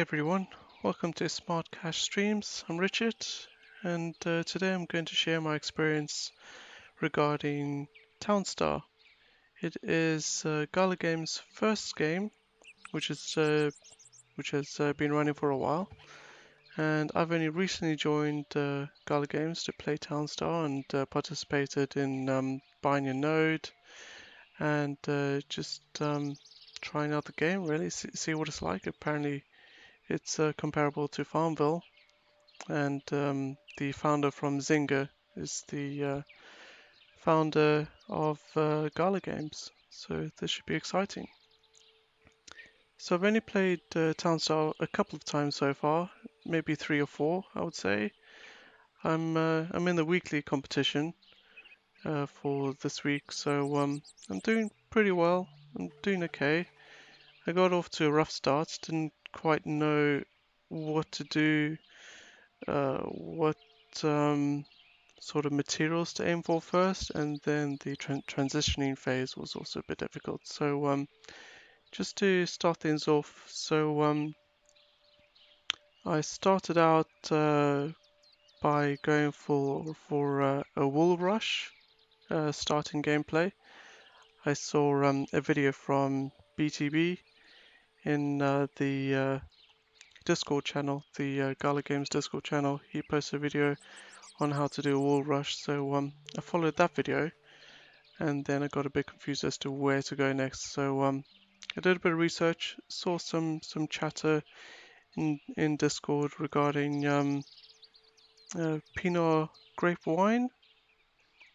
everyone, welcome to Smart Cash Streams. I'm Richard, and today I'm going to share my experience regarding Town Star. It is Gala Games' first game, which has been running for a while, and I've only recently joined Gala Games to play Town Star and participated in buying a node and just trying out the game. Really, see what it's like. Apparently, it's comparable to Farmville. And the founder from Zynga is the founder of Gala Games, so this should be exciting. So I've only played Town Star a couple of times so far, maybe 3 or 4, I would say. I'm in the weekly competition for this week, so I'm doing pretty well. I'm doing okay. I got off to a rough start, didn't quite know what to do, what sort of materials to aim for first, and then the transitioning phase was also a bit difficult. So just to start things off, I started out by going for a wool rush starting gameplay. I saw a video from BTB in the Discord channel, the Gala Games Discord channel. He posted a video on how to do a wool rush, so I followed that video, and then I got a bit confused as to where to go next. So I did a bit of research, saw some chatter in Discord regarding Pinot grape wine.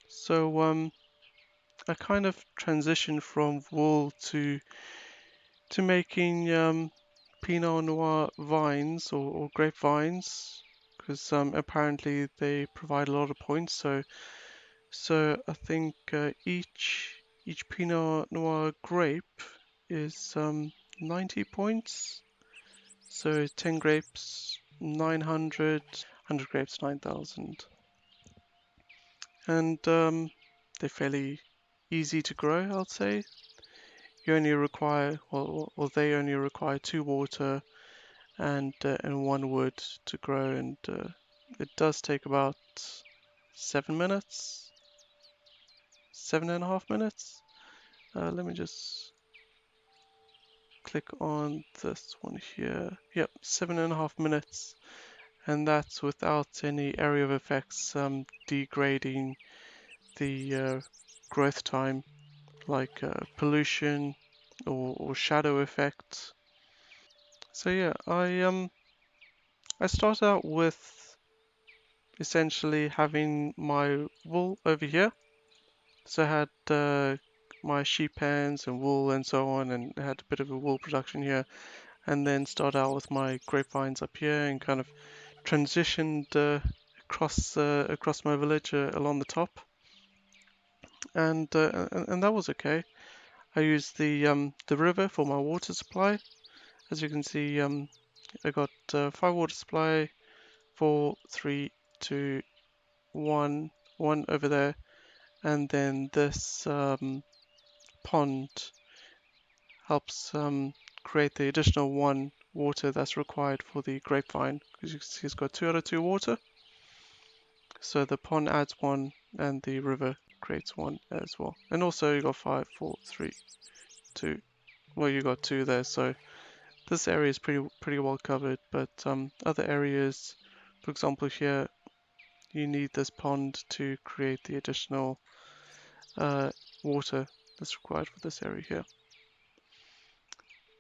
So I kind of transitioned from wool to making Pinot Noir vines or grape vines, because apparently they provide a lot of points. So I think each Pinot Noir grape is 90 points. So 10 grapes, 900, 100 grapes, 9,000. And they're fairly easy to grow, I'd say. You only require, well, they only require 2 water and 1 wood to grow, and it does take about 7 minutes, 7.5 minutes. Let me just click on this one here. Yep, 7.5 minutes, and that's without any area of effects degrading the growth time, like pollution or shadow effects. So yeah, I started out with essentially having my wool over here. So I had my sheep pens and wool and so on, and I had a bit of a wool production here, and then started out with my grapevines up here and kind of transitioned across my village along the top, and that was okay. I used the river for my water supply. As you can see, I got 5 water supply, 4, 3, 2, 1, 1 over there, and then this pond helps create the additional 1 water that's required for the grapevine, because you can see it's got 2 out of 2 water. So the pond adds 1 and the river creates 1 as well. And also you got 5, 4, 3, 2. Well, you got 2 there, so this area is pretty well covered, but other areas, for example here, you need this pond to create the additional water that's required for this area here.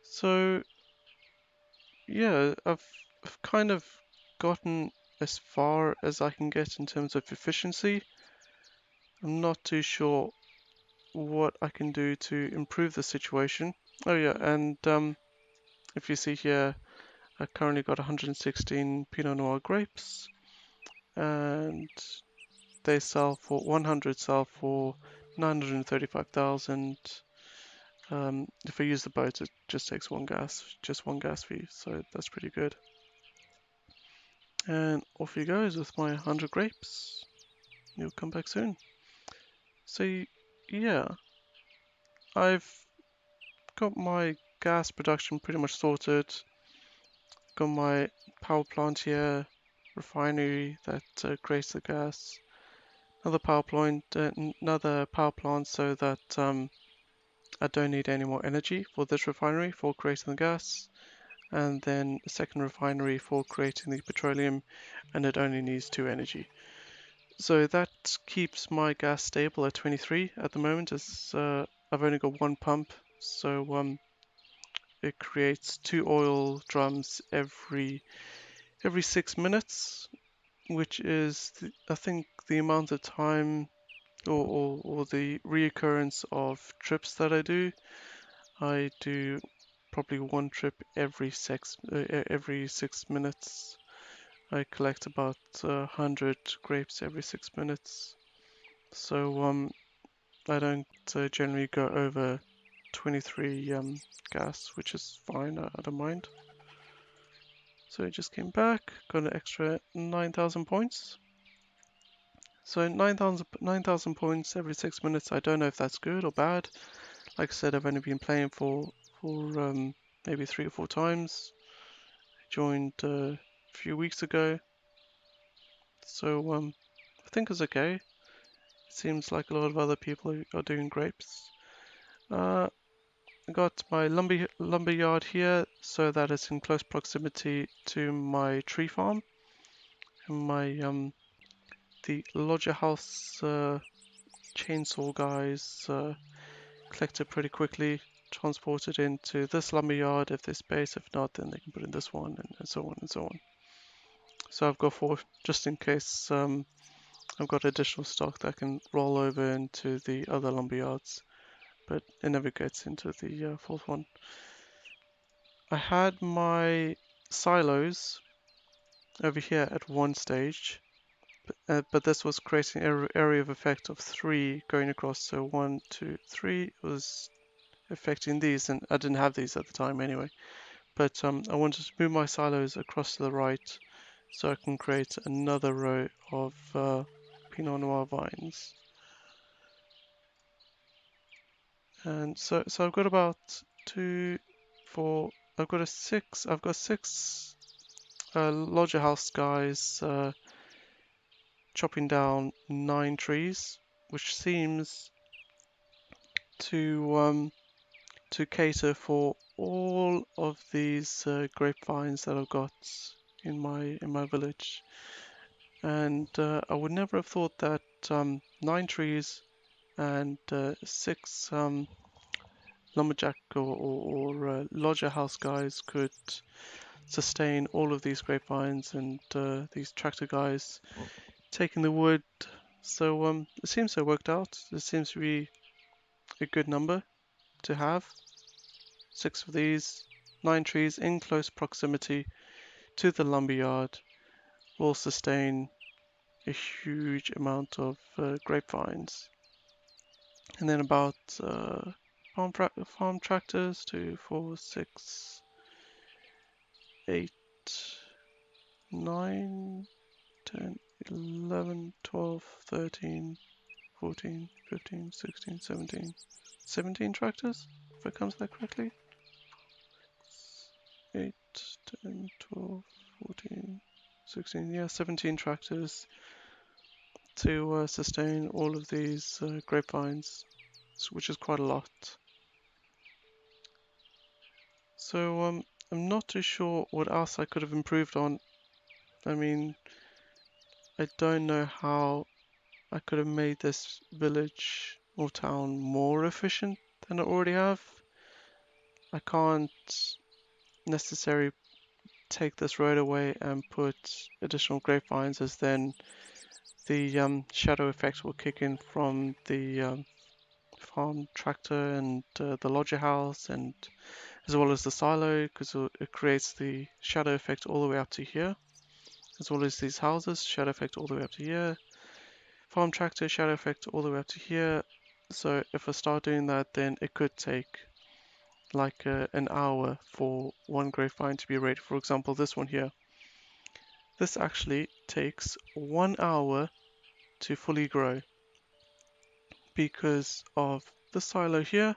So yeah, I've kind of gotten as far as I can get in terms of efficiency. I'm not too sure what I can do to improve the situation. Oh yeah, and if you see here, I currently got 116 Pinot Noir grapes, and they sell for 100 sell for 935,000. If I use the boat, it just takes just one gas fee, so that's pretty good. And off he goes with my 100 grapes. He'll come back soon. So yeah, I've got my gas production pretty much sorted. got my power plant here, refinery that creates the gas, another power plant so that I don't need any more energy for this refinery for creating the gas, and then a second refinery for creating the petroleum, and it only needs 2 energy. So that keeps my gas stable at 23 at the moment, as I've only got 1 pump, so it creates 2 oil drums every 6 minutes, which is I think the amount of time or the reoccurrence of trips that I do. I do probably 1 trip every 6 minutes. I collect about 100 grapes every 6 minutes. So I don't generally go over 23 gas, which is fine. I don't mind. So I just came back, got an extra 9,000 points. So 9,000 points every 6 minutes. I don't know if that's good or bad. Like I said, I've only been playing for maybe 3 or 4 times. I joined a few weeks ago, so I think it's okay. It seems like a lot of other people are doing grapes. I got my lumber yard here, so that it's in close proximity to my tree farm, and my the lodger house chainsaw guys collect it pretty quickly, transport it into this lumber yard if there's space. If not, then they can put in this one, and so on and so on. So I've got 4 just in case. I've got additional stock that can roll over into the other lumber yards, but it never gets into the 4th one. I had my silos over here at one stage, but this was creating an area of effect of 3 going across. So 1, 2, 3 was affecting these, and I didn't have these at the time anyway. But I wanted to move my silos across to the right so I can create another row of Pinot Noir vines. And so I've got about 2, 4. I've got 6 lodger house guys chopping down 9 trees, which seems to cater for all of these grapevines that I've got in my village. And I would never have thought that 9 trees and 6 lumberjack or lodger house guys could sustain all of these grapevines and these tractor guys taking the wood. So it seems to have worked out. It seems to be a good number to have. 6 of these, 9 trees in close proximity to the lumberyard will sustain a huge amount of grapevines. And then about farm tractors, 2, 4, 6, 8, 9, 10, 11, 12, 13, 14, 15, 16, 17. 17 tractors, if I count that correctly. 8, 10, 12, 14, 16, yeah, 17 tractors to sustain all of these grapevines, which is quite a lot. So I'm not too sure what else I could have improved on. I mean, I don't know how I could have made this village or town more efficient than I already have. I can't necessarily take this road away and put additional grapevines, as then the shadow effect will kick in from the farm tractor and the lodger house, and as well as the silo, because it creates the shadow effect all the way up to here, as well as these houses, shadow effect all the way up to here, farm tractor, shadow effect all the way up to here. So if I start doing that, then it could take like an hour for one grapevine to be ready. For example, this one here. This actually takes 1 hour to fully grow because of the silo here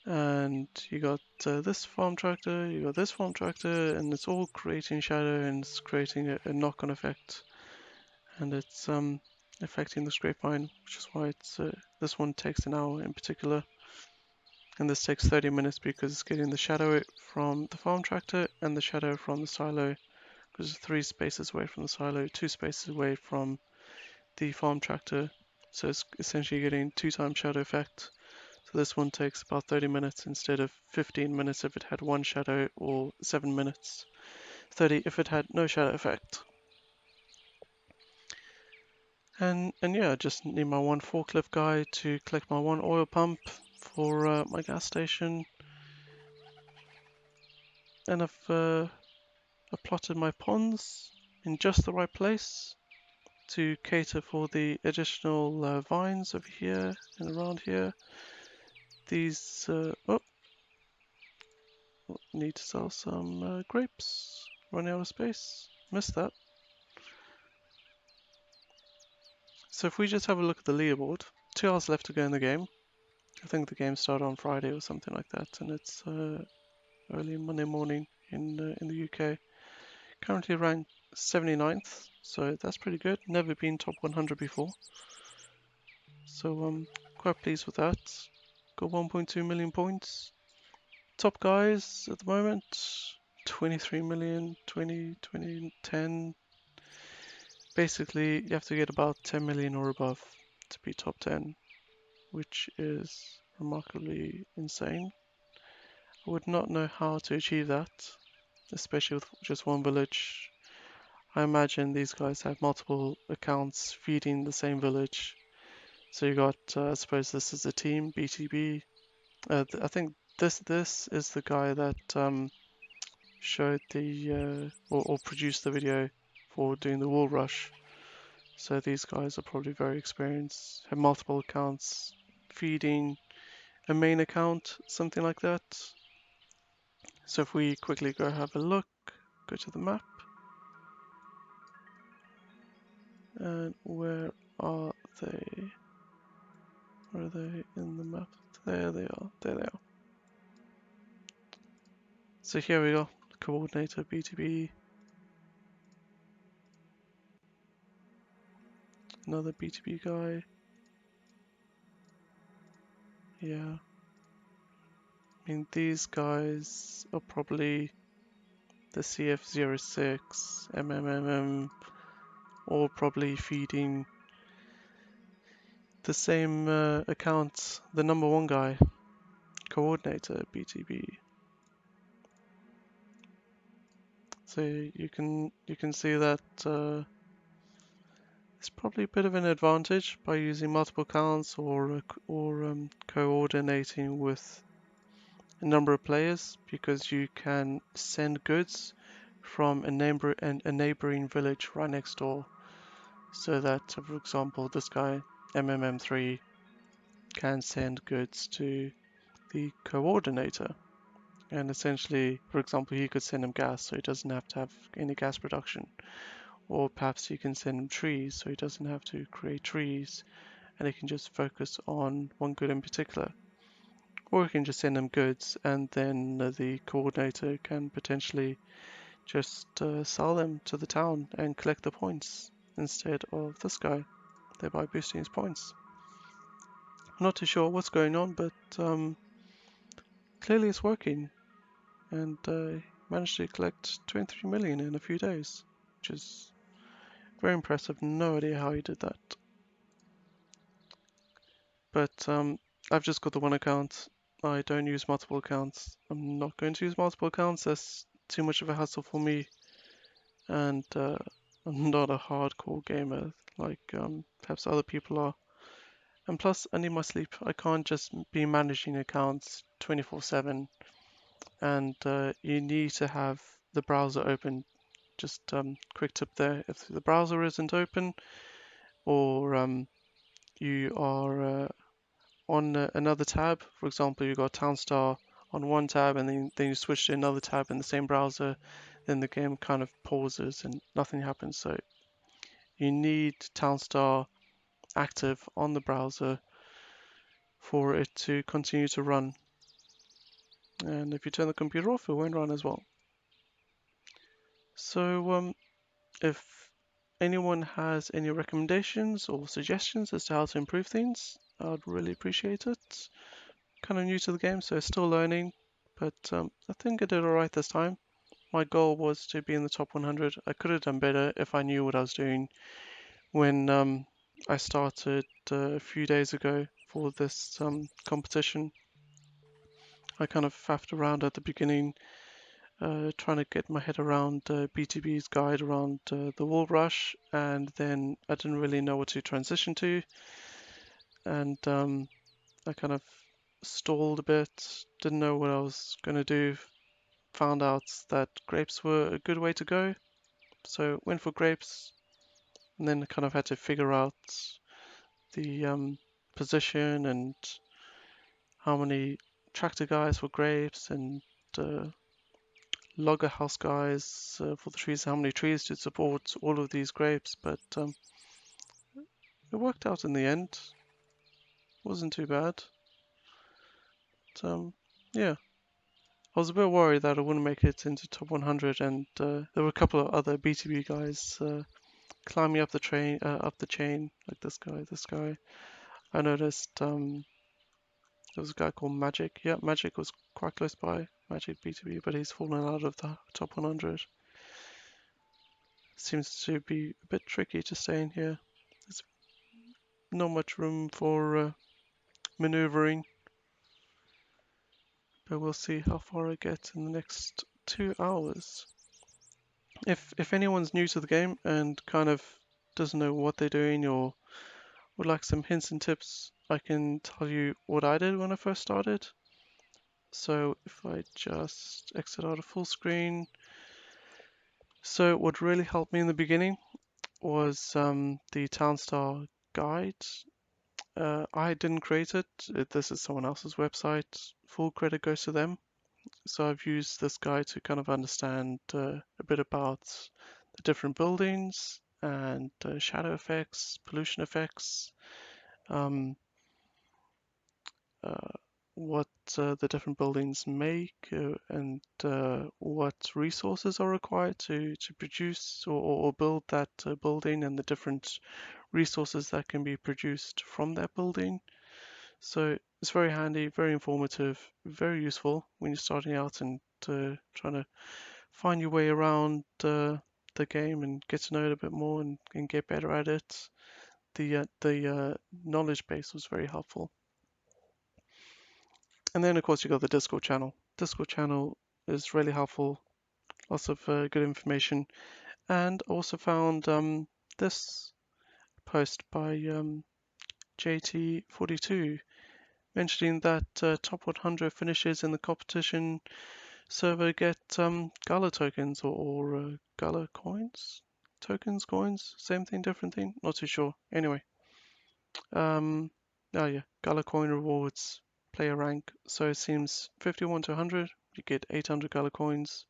and you got this farm tractor, you got this farm tractor, and it's all creating shadow and it's creating a knock-on effect, and it's affecting the scrape vine, which is why it's this one takes an hour in particular, and this takes 30 minutes because it's getting the shadow from the farm tractor and the shadow from the silo, because it's 3 spaces away from the silo, 2 spaces away from the farm tractor, so it's essentially getting 2 times shadow effect. So this one takes about 30 minutes instead of 15 minutes if it had 1 shadow, or 7 minutes 30 if it had no shadow effect. And yeah, I just need my 1 forklift guy to collect my 1 oil pump for my gas station. And I've plotted my ponds in just the right place to cater for the additional vines over here and around here. These, need to sell some grapes. Running out of space. Missed that. So if we just have a look at the leaderboard, 2 hours left to go in the game. I think the game started on Friday or something like that, and it's early Monday morning in the UK. Currently ranked 79th, so that's pretty good. Never been top 100 before, so I'm quite pleased with that. Got 1.2 million points. Top guys at the moment, 23 million, 20, 20, 10. Basically, you have to get about 10 million or above to be top 10, which is remarkably insane. I would not know how to achieve that, especially with just 1 village. I imagine these guys have multiple accounts feeding the same village. So you got, I suppose this is a team, BTB. I think this is the guy that showed the or produced the video for doing the wall rush. So these guys are probably very experienced, have multiple accounts, feeding a main account, something like that. So if we quickly go have a look, go to the map, and where are they? Where are they in the map? There they are, there they are. So here we go, coordinator, BTB, another BTB guy. Yeah, I mean these guys are probably the CF06, MMMM, all probably feeding the same account, the number 1 guy, coordinator, BTB. So you can see that it's probably a bit of an advantage by using multiple accounts or coordinating with a number of players, because you can send goods from a neighboring village right next door. So that, for example, this guy MMM3 can send goods to the coordinator, and essentially, for example, he could send him gas, so he doesn't have to have any gas production, or perhaps he can send him trees, so he doesn't have to create trees, and he can just focus on 1 good in particular. Or he can just send him goods, and then the coordinator can potentially just sell them to the town and collect the points instead of this guy, thereby boosting his points. I'm not too sure what's going on, but clearly it's working, and managed to collect 23 million in a few days, which is very impressive. No idea how he did that. But I've just got the 1 account. I don't use multiple accounts. I'm not going to use multiple accounts. That's too much of a hassle for me. And I'm not a hardcore gamer like perhaps other people are. And plus, I need my sleep. I can't just be managing accounts 24/7. And you need to have the browser open. Just quick tip there. If the browser isn't open, or you are on another tab, for example, you've got Town Star on 1 tab, and then you switch to another tab in the same browser, then the game kind of pauses and nothing happens. So you need Town Star active on the browser for it to continue to run. and if you turn the computer off, it won't run as well. So if anyone has any recommendations or suggestions as to how to improve things, I'd really appreciate it. Kind of new to the game, so still learning, but I think I did alright this time. My goal was to be in the top 100. I could have done better if I knew what I was doing when I started a few days ago for this competition. I kind of faffed around at the beginning, trying to get my head around BTB's guide around the wall rush, and then I didn't really know what to transition to, and I kind of stalled a bit, didn't know what I was going to do, found out that grapes were a good way to go, so went for grapes, and then kind of had to figure out the position and how many tractor guys for grapes and uh, logger house guys for the trees, how many trees to support all of these grapes, but it worked out in the end. Wasn't too bad. But, yeah, I was a bit worried that I wouldn't make it into top 100, and there were a couple of other BTB guys climbing up the chain, like this guy. I noticed there was a guy called Magic. Yeah, Magic was quite close by, Magic BTB, but he's fallen out of the top 100. Seems to be a bit tricky to stay in here. There's not much room for maneuvering, but we'll see how far I get in the next 2 hours. If anyone's new to the game and kind of doesn't know what they're doing or would like some hints and tips, I can tell you what I did when I first started. So if I just exit out of full screen. So what really helped me in the beginning was the Town Star guide. I didn't create it. This is someone else's website. Full credit goes to them. So I've used this guide to kind of understand a bit about the different buildings and shadow effects, pollution effects, um, uh, what the different buildings make, and what resources are required to produce or build that building, and the different resources that can be produced from that building. So it's very handy, very informative, very useful when you're starting out and trying to find your way around the game and get to know it a bit more and get better at it. The knowledge base was very helpful. And then of course you got the Discord channel. Discord channel is really helpful. Lots of good information. And also found this post by JT42 mentioning that top 100 finishes in the competition server get Gala tokens or Gala coins? Tokens, coins, same thing, different thing? Not too sure. Anyway, oh yeah, Gala coin rewards, player rank. So it seems 51 to 100, you get 800 Gala coins,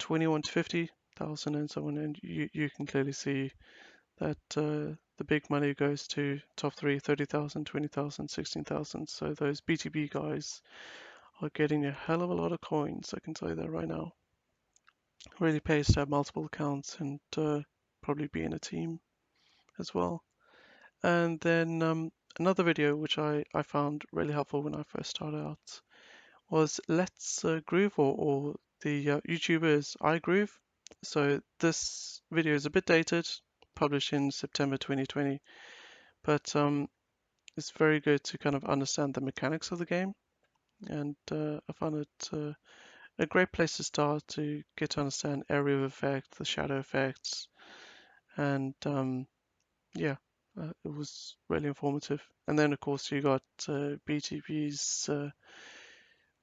21 to 50,000 and so on. And you can clearly see that the big money goes to top 3, 30,000, 20,000, 16,000. So those BTB guys are getting a hell of a lot of coins, I can tell you that right now. Really pays to have multiple accounts and probably be in a team as well. And then another video which I found really helpful when I first started out was Let's Groove or the YouTuber's iGroove. So this video is a bit dated, published in September 2020, but it's very good to kind of understand the mechanics of the game. And I found it a great place to start to get to understand area of effect, the shadow effects, and yeah, it was really informative. And then of course you got BTB's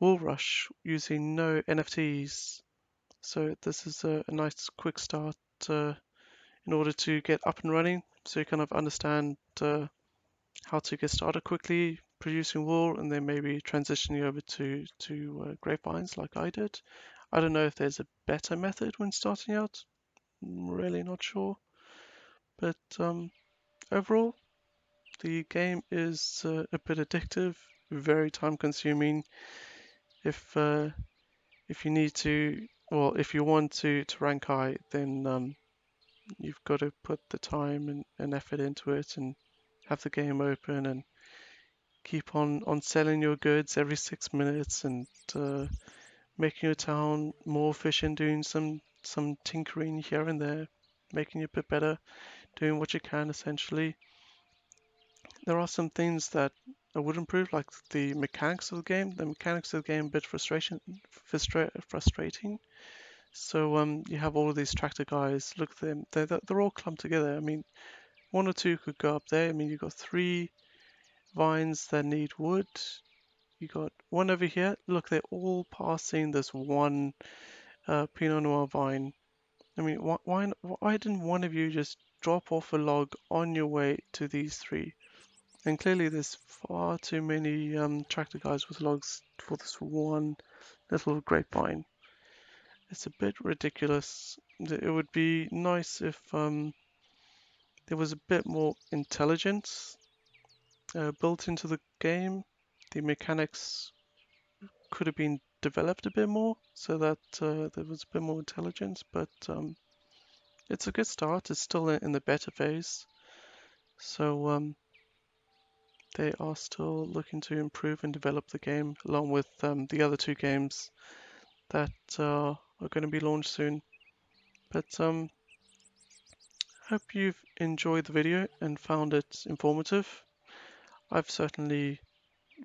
Wool Rush using no NFTs. So this is a nice quick start in order to get up and running. So you kind of understand how to get started quickly producing wool, and then maybe transitioning over to grapevines like I did. I don't know if there's a better method when starting out. I'm really not sure. But overall, the game is a bit addictive, very time consuming, if you need to, well, if you want to rank high, then you've got to put the time and effort into it and have the game open and keep on selling your goods every 6 minutes and making your town more efficient, doing some tinkering here and there, making it a bit better, doing what you can essentially. There are some things that I would improve, like the mechanics of the game. The mechanics of the game a bit frustrating. So you have all of these tractor guys. Look at them. They're all clumped together. I mean, one or two could go up there. I mean, you've got 3 vines that need wood. You got one over here. Look, they're all passing this one Pinot Noir vine. I mean, why didn't one of you just drop off a log on your way to these 3? And clearly there's far too many tractor guys with logs for this one little grapevine. It's a bit ridiculous. It would be nice if there was a bit more intelligence built into the game. The mechanics could have been developed a bit more so that there was a bit more intelligence, but it's a good start. It's still in the beta phase, so they are still looking to improve and develop the game along with the other 2 games that are going to be launched soon. But hope you've enjoyed the video and found it informative. I've certainly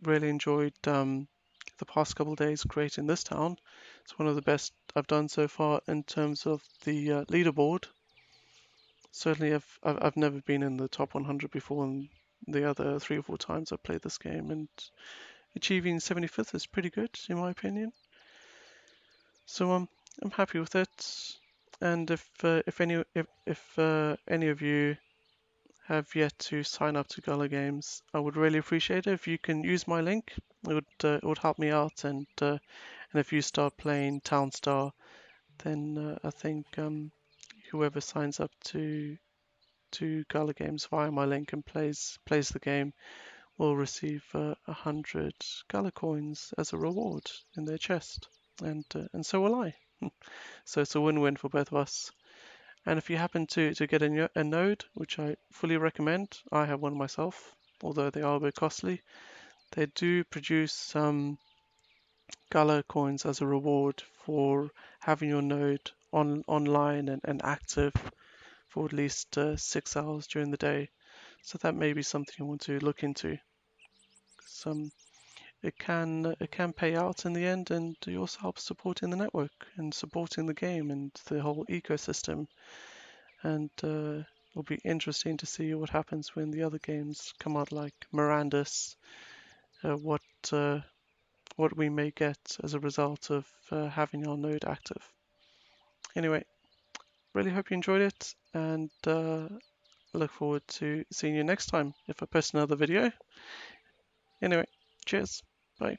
really enjoyed the past couple of days creating this town. It's one of the best I've done so far in terms of the leaderboard. Certainly I've never been in the top 100 before, and the other 3 or 4 times I've played this game, and achieving 75th is pretty good in my opinion. So I'm happy with it. And if any of you have yet to sign up to Gala Games, I would really appreciate it if you can use my link. It would help me out, and if you start playing Town Star, then I think whoever signs up to Gala Games via my link and plays the game will receive 100 Gala coins as a reward in their chest, and so will I. So it's a win-win for both of us. And if you happen to get a node, which I fully recommend, I have one myself, although they are a bit costly, they do produce some Gala coins as a reward for having your node online and active for at least 6 hours during the day. So that may be something you want to look into. It can pay out in the end, and it also helps supporting the network and supporting the game and the whole ecosystem. And it'll be interesting to see what happens when the other games come out, like Mirandus. What we may get as a result of having our node active. Anyway, really hope you enjoyed it, and look forward to seeing you next time if I post another video. Anyway, cheers, bye.